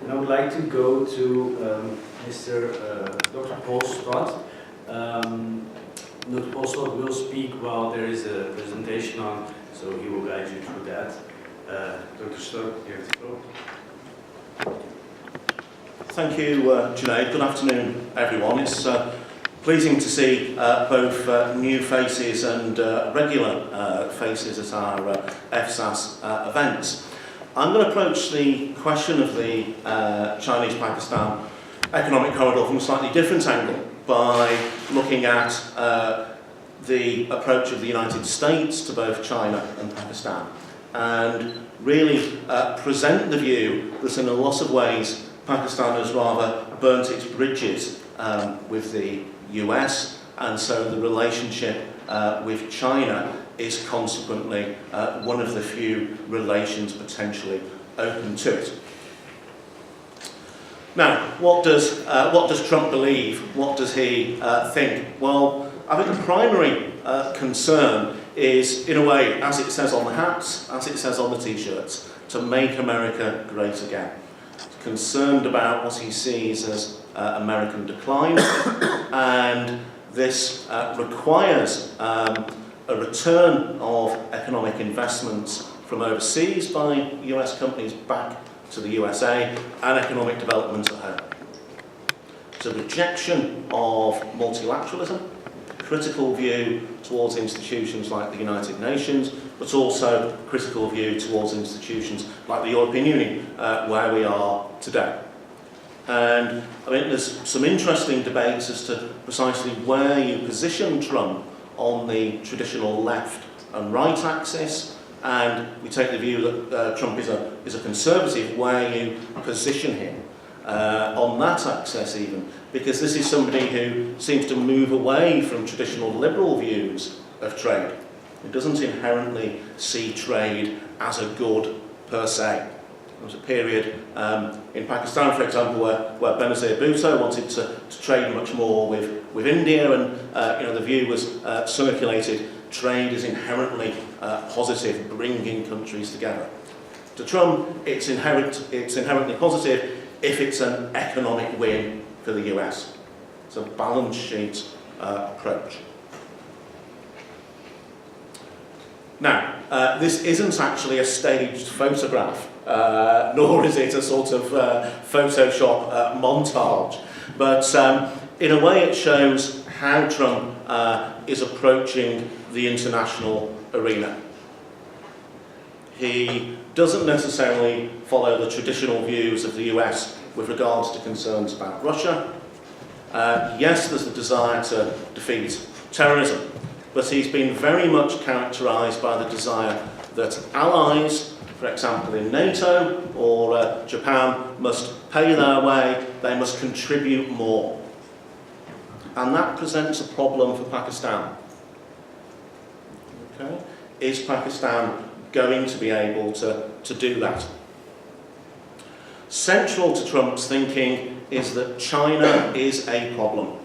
And I would like to go to Mr. Dr. Paul Stott. Dr. Paul Stott will speak while there is a presentation on, so he will guide you through that. Dr. Stott, you have the floor. Thank you, Junaid. Good afternoon, everyone. It's pleasing to see both new faces and regular faces at our EFSAS events. I'm going to approach the question of the Chinese-Pakistan economic corridor from a slightly different angle by looking at the approach of the United States to both China and Pakistan, and really present the view that in a lot of ways Pakistan has rather burnt its bridges with the US, and so the relationship with China is consequently one of the few relations potentially open to it. Now, what does Trump believe? What does he think? Well, I think the primary concern is, in a way, as it says on the hats, as it says on the t-shirts, to make America great again. Concerned about what he sees as American decline, and this requires a return of economic investments from overseas by US companies back to the USA, and economic development at home. It's a rejection of multilateralism, critical view towards institutions like the United Nations, but also critical view towards institutions like the European Union, where we are today. And I mean, there's some interesting debates as to precisely where you position Trump on the traditional left and right axis, and we take the view that Trump is a conservative, where you position him on that axis even, because this is somebody who seems to move away from traditional liberal views of trade. He doesn't inherently see trade as a good per se. There was a period in Pakistan, for example, where Benazir Bhutto wanted to trade much more with India, and the view was circulated: trade is inherently positive, bringing countries together. To Trump, it's inherently positive if it's an economic win for the US. It's a balance sheet approach. Now, this isn't actually a staged photograph, nor is it a sort of Photoshop montage, but in a way it shows how Trump is approaching the international arena. He doesn't necessarily follow the traditional views of the US with regards to concerns about Russia. Yes, there's the desire to defeat terrorism, but he's been very much characterised by the desire that allies, for example in NATO or Japan, must pay their way, they must contribute more. And that presents a problem for Pakistan. Okay? Is Pakistan going to be able to do that? Central to Trump's thinking is that China is a problem.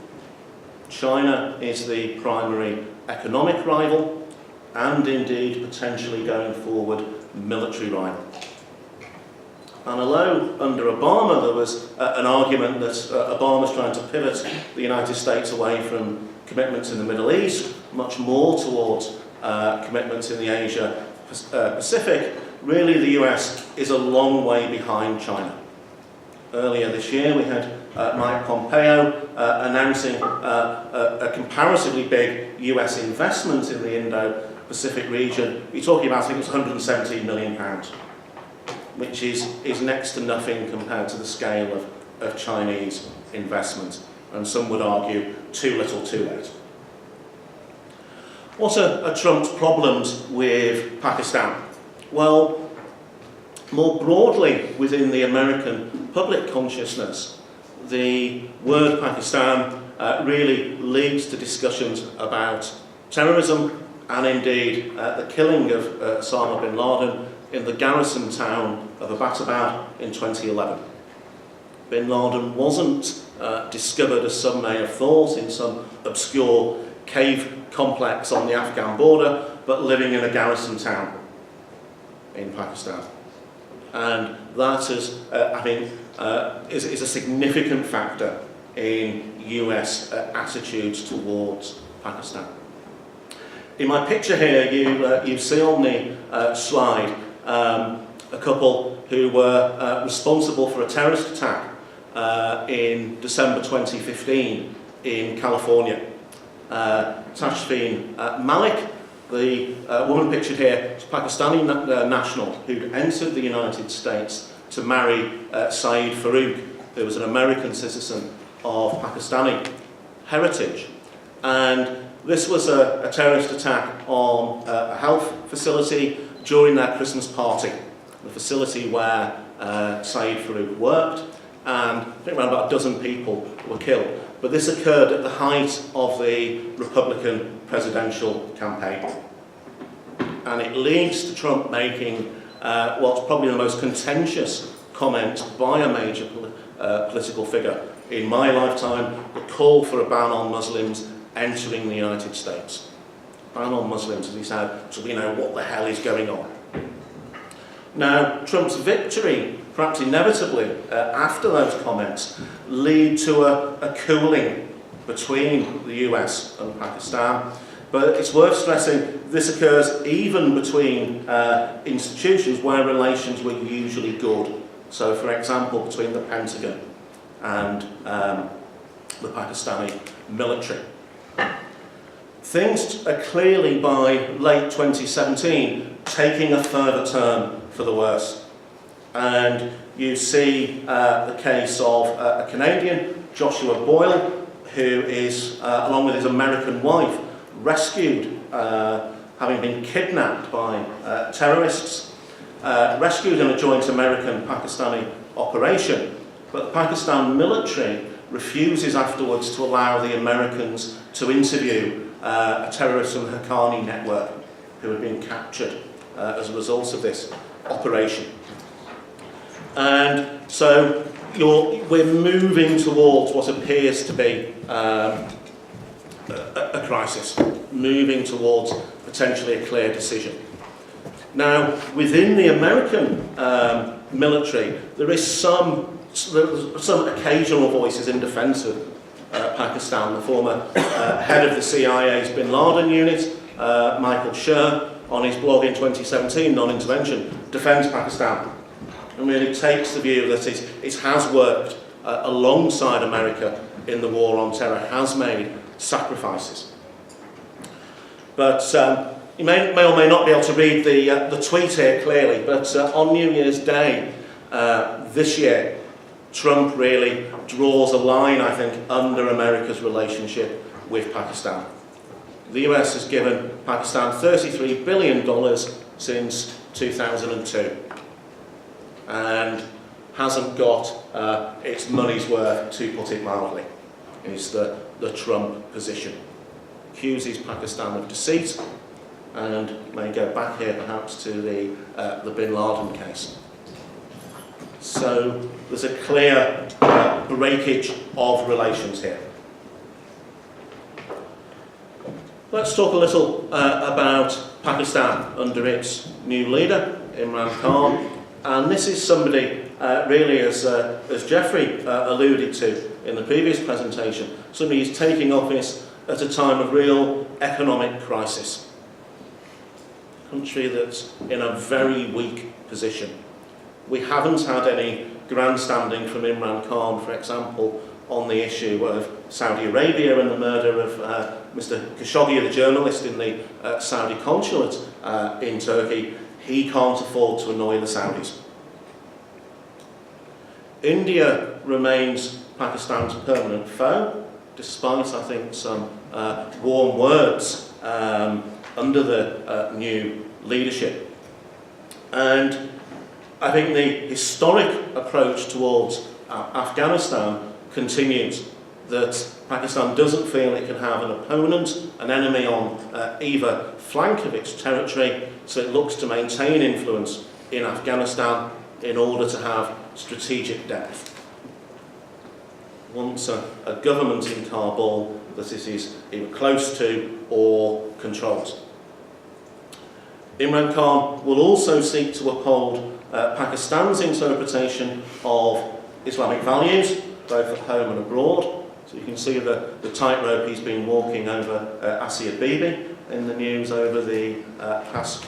China is the primary economic rival, and indeed potentially going forward military rival. And although under Obama there was an argument that Obama's trying to pivot the United States away from commitments in the Middle East, much more towards commitments in the Asia Pacific, really the US is a long way behind China. Earlier this year we had Mike Pompeo announcing a comparatively big US investment in the Indo-Pacific region. We're talking about, I think it was £117 million, which is next to nothing compared to the scale of Chinese investment, and some would argue too little too late. What are Trump's problems with Pakistan? Well, more broadly within the American public consciousness, the word Pakistan really leads to discussions about terrorism, and indeed the killing of Osama bin Laden in the garrison town of Abbottabad in 2011. Bin Laden wasn't discovered, as some may have thought, in some obscure cave complex on the Afghan border, but living in a garrison town in Pakistan. And that is, is a significant factor in US attitudes towards Pakistan. In my picture here, you see on the slide a couple who were responsible for a terrorist attack in December 2015 in California. Tashfeen Malik, the woman pictured here, is a Pakistani national who'd entered the United States to marry Saeed Farouk, who was an American citizen of Pakistani heritage. And this was a terrorist attack on a health facility during their Christmas party, the facility where Saeed Farouk worked, and I think around about a dozen people were killed. But this occurred at the height of the Republican presidential campaign. And it leads to Trump making what's probably the most contentious comment by a major political figure in my lifetime, the call for a ban on Muslims entering the United States. Ban on Muslims, as he said, so we know what the hell is going on. Now, Trump's victory, perhaps inevitably, after those comments, lead to a cooling between the US and Pakistan. But it's worth stressing this occurs even between institutions where relations were usually good. So, for example, between the Pentagon and the Pakistani military. Things are clearly, by late 2017, taking a further turn for the worse. And you see the case of a Canadian, Joshua Boyle, who is, along with his American wife, rescued, having been kidnapped by terrorists, rescued in a joint American-Pakistani operation. But the Pakistan military refuses afterwards to allow the Americans to interview a terrorist from the Haqqani network who had been captured as a result of this operation. And so we're moving towards what appears to be a crisis, moving towards potentially a clear decision. Now, within the American military, there is some occasional voices in defence of Pakistan. The former head of the CIA's Bin Laden unit, Michael Sher, on his blog in 2017, Non-Intervention, defends Pakistan and really takes the view that it has worked alongside America in the war on terror, has made sacrifices. But you may or may not be able to read the tweet here clearly, but on New Year's Day this year, Trump really draws a line, I think, under America's relationship with Pakistan. The US has given Pakistan $33 billion since 2002 and hasn't got its money's worth, to put it mildly, is the Trump position. Accuses Pakistan of deceit and may go back here perhaps to the Bin Laden case. So there's a clear breakage of relations here. Let's talk a little about Pakistan under its new leader, Imran Khan. And this is somebody, really, as Geoffrey alluded to in the previous presentation, somebody who's taking office at a time of real economic crisis. A country that's in a very weak position. We haven't had any grandstanding from Imran Khan, for example, on the issue of Saudi Arabia and the murder of Mr. Khashoggi, the journalist in the Saudi consulate in Turkey. He can't afford to annoy the Saudis. India remains Pakistan's permanent foe, despite, I think, some warm words under the new leadership. And I think the historic approach towards Afghanistan continues, that Pakistan doesn't feel it can have an opponent, an enemy on either flank of its territory, so it looks to maintain influence in Afghanistan in order to have strategic depth. Wants a government in Kabul that it is either close to or controls. Imran Khan will also seek to uphold Pakistan's interpretation of Islamic values, both at home and abroad. So you can see the tightrope he's been walking over Asia Bibi in the news over the past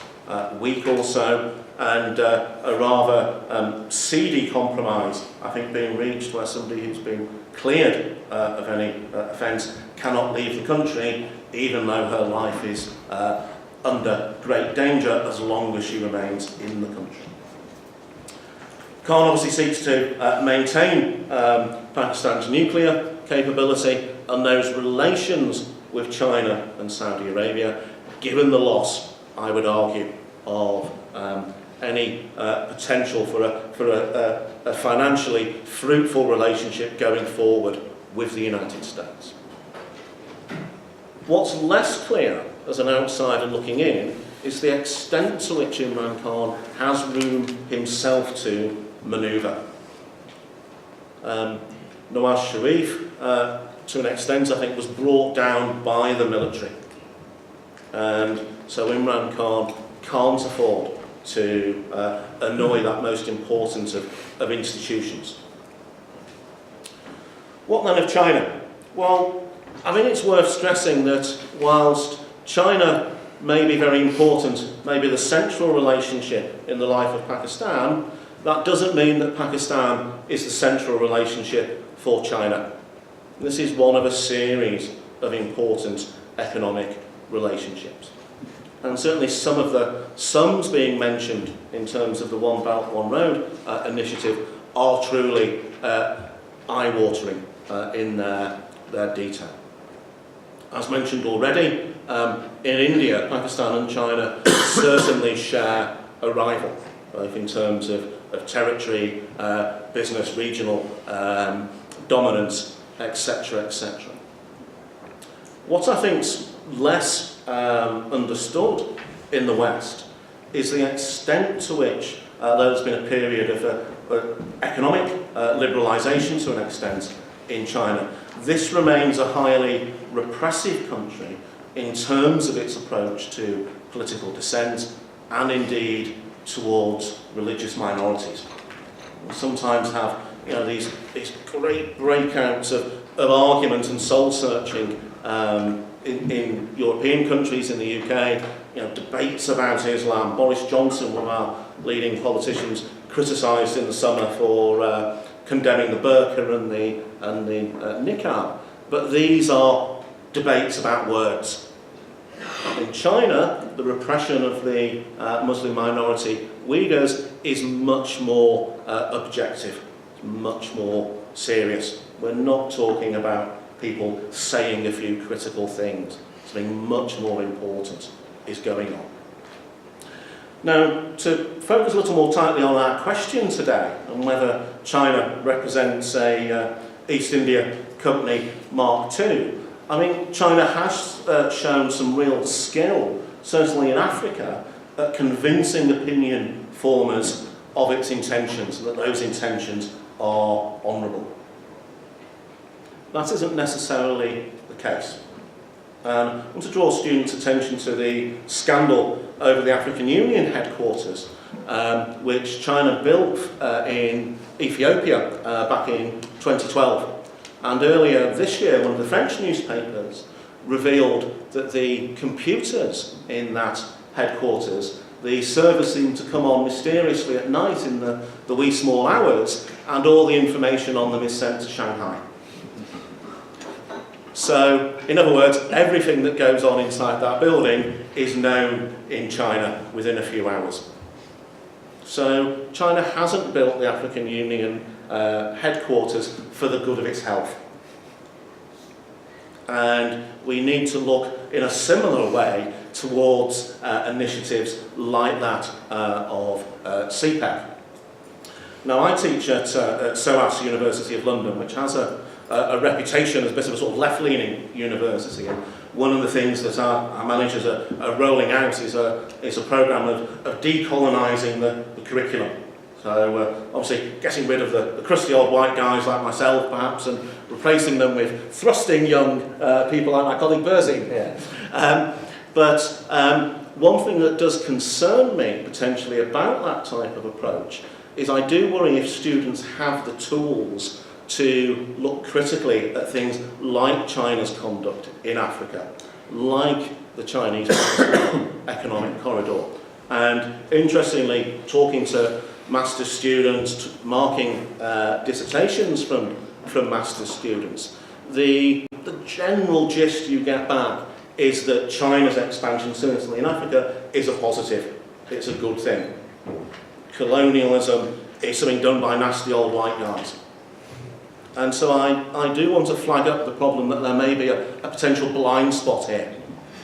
week or so, and a rather seedy compromise, I think, being reached where somebody who's been cleared of any offence cannot leave the country, even though her life is under great danger as long as she remains in the country. Khan obviously seeks to maintain Pakistan's nuclear capability and those relations with China and Saudi Arabia, given the loss, I would argue, of any potential for a financially fruitful relationship going forward with the United States. What's less clear as an outsider looking in is the extent to which Imran Khan has room himself to manoeuvre. Nawaz Sharif, to an extent, I think, was brought down by the military. And so Imran Khan can't afford to annoy that most important of institutions. What then of China? Well, I think it's worth stressing that whilst China may be very important, maybe the central relationship in the life of Pakistan, that doesn't mean that Pakistan is the central relationship for China. This is one of a series of important economic relationships. And certainly some of the sums being mentioned in terms of the One Belt, One Road initiative are truly eye-watering in their detail. As mentioned already, in India, Pakistan and China certainly share a rival, both in terms of territory, business, regional dominance, etc., etc. What I think's less understood in the West is the extent to which there's been a period of economic liberalisation to an extent in China. This remains a highly repressive country in terms of its approach to political dissent and indeed towards religious minorities. We sometimes have these great breakouts of argument and soul-searching in European countries, in the UK, debates about Islam. Boris Johnson, one of our leading politicians, criticised in the summer for condemning the burqa and the niqab. But these are debates about words. In China, the repression of the Muslim minority Uyghurs is much more objective, much more serious. We're not talking about people saying a few critical things. Something much more important is going on. Now, to focus a little more tightly on our question today, and whether China represents a East India Company Mark II, I mean, China has shown some real skill, certainly in Africa, at convincing opinion formers of its intentions, that those intentions are honourable. That isn't necessarily the case. I want to draw students' attention to the scandal over the African Union headquarters, which China built in Ethiopia back in 2012. And earlier this year, one of the French newspapers revealed that the computers in that headquarters, the servers seemed to come on mysteriously at night in the wee small hours, and all the information on them is sent to Shanghai. So, in other words, everything that goes on inside that building is known in China within a few hours. So, China hasn't built the African Union headquarters for the good of its health. And we need to look in a similar way towards initiatives like that of CPEC. Now, I teach at SOAS, University of London, which has a reputation as a bit of a sort of left-leaning university. And one of the things that our managers are rolling out is a programme of decolonising the curriculum. So obviously getting rid of the crusty old white guys like myself, perhaps, and replacing them with thrusting young people like my colleague Berzin here. But one thing that does concern me potentially about that type of approach is I do worry if students have the tools to look critically at things like China's conduct in Africa, like the Chinese economic corridor. And interestingly, talking to master's students, marking dissertations from master's students, the general gist you get back is that China's expansion, certainly in Africa, is a positive. It's a good thing. Colonialism is something done by nasty old white guys. And so I do want to flag up the problem that there may be a potential blind spot here.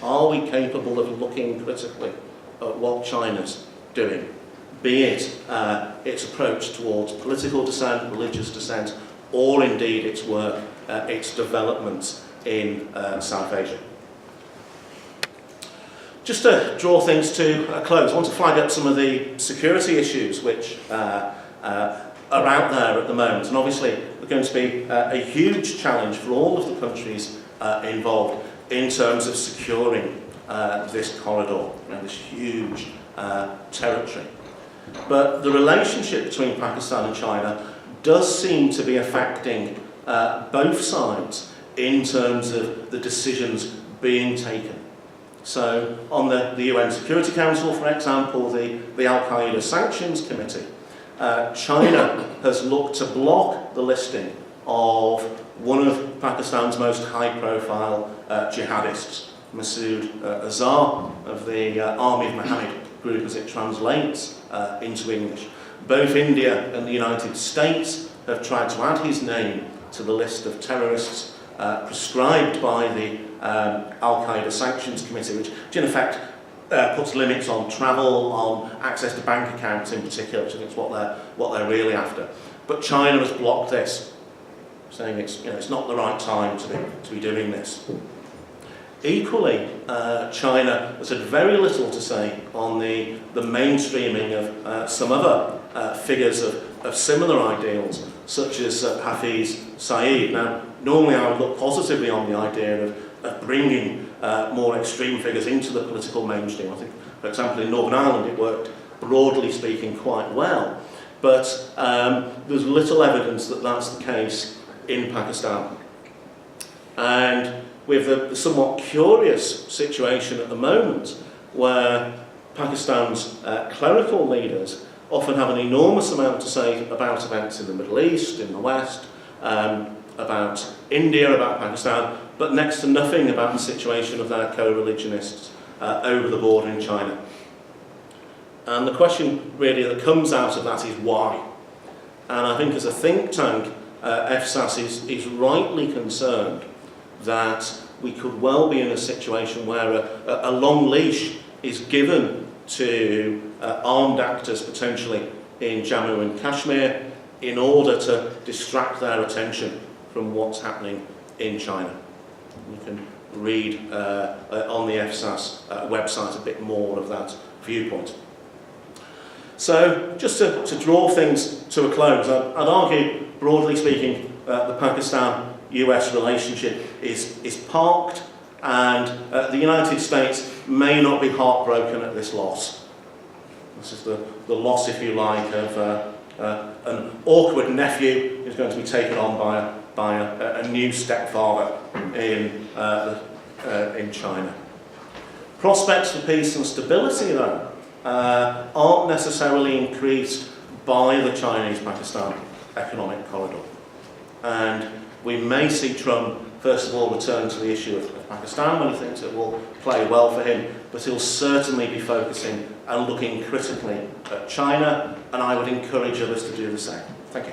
Are we capable of looking critically at what China's doing, be it its approach towards political dissent, religious dissent, or indeed its work, its developments in South Asia? Just to draw things to a close, I want to flag up some of the security issues which are out there at the moment, and obviously they're going to be a huge challenge for all of the countries involved in terms of securing this corridor, this huge territory. But the relationship between Pakistan and China does seem to be affecting both sides in terms of the decisions being taken. So on the UN Security Council, for example, the Al-Qaeda Sanctions Committee, China has looked to block the listing of one of Pakistan's most high-profile jihadists, Masood Azhar, of the Army of Muhammad group as it translates into English. Both India and the United States have tried to add his name to the list of terrorists prescribed by the Al-Qaeda Sanctions Committee, which in effect puts limits on travel, on access to bank accounts in particular, which I think is what they're really after. But China has blocked this, saying it's not the right time to be doing this. Equally, China has had very little to say on the mainstreaming of some other figures of similar ideals, such as Hafiz Saeed. Now, normally I would look positively on the idea of bringing more extreme figures into the political mainstream. I think, for example, in Northern Ireland it worked, broadly speaking, quite well. But there's little evidence that that's the case in Pakistan. And with the somewhat curious situation at the moment where Pakistan's clerical leaders often have an enormous amount to say about events in the Middle East, in the West, about India, about Pakistan, but next to nothing about the situation of their co-religionists over the border in China. And the question really that comes out of that is why? And I think as a think tank, EFSAS is rightly concerned that we could well be in a situation where a long leash is given to armed actors potentially in Jammu and Kashmir in order to distract their attention from what's happening in China. You can read on the EFSAS website a bit more of that viewpoint. So just to draw things to a close, I'd argue, broadly speaking, the Pakistan-US relationship is parked, and the United States may not be heartbroken at this loss. This is the loss, if you like, of an awkward nephew who's going to be taken on by a new stepfather in China. Prospects for peace and stability, though, aren't necessarily increased by the Chinese-Pakistan economic corridor. And we may see Trump, first of all, return to the issue of Pakistan when he thinks it will play well for him, but he'll certainly be focusing and looking critically at China, and I would encourage others to do the same. Thank you.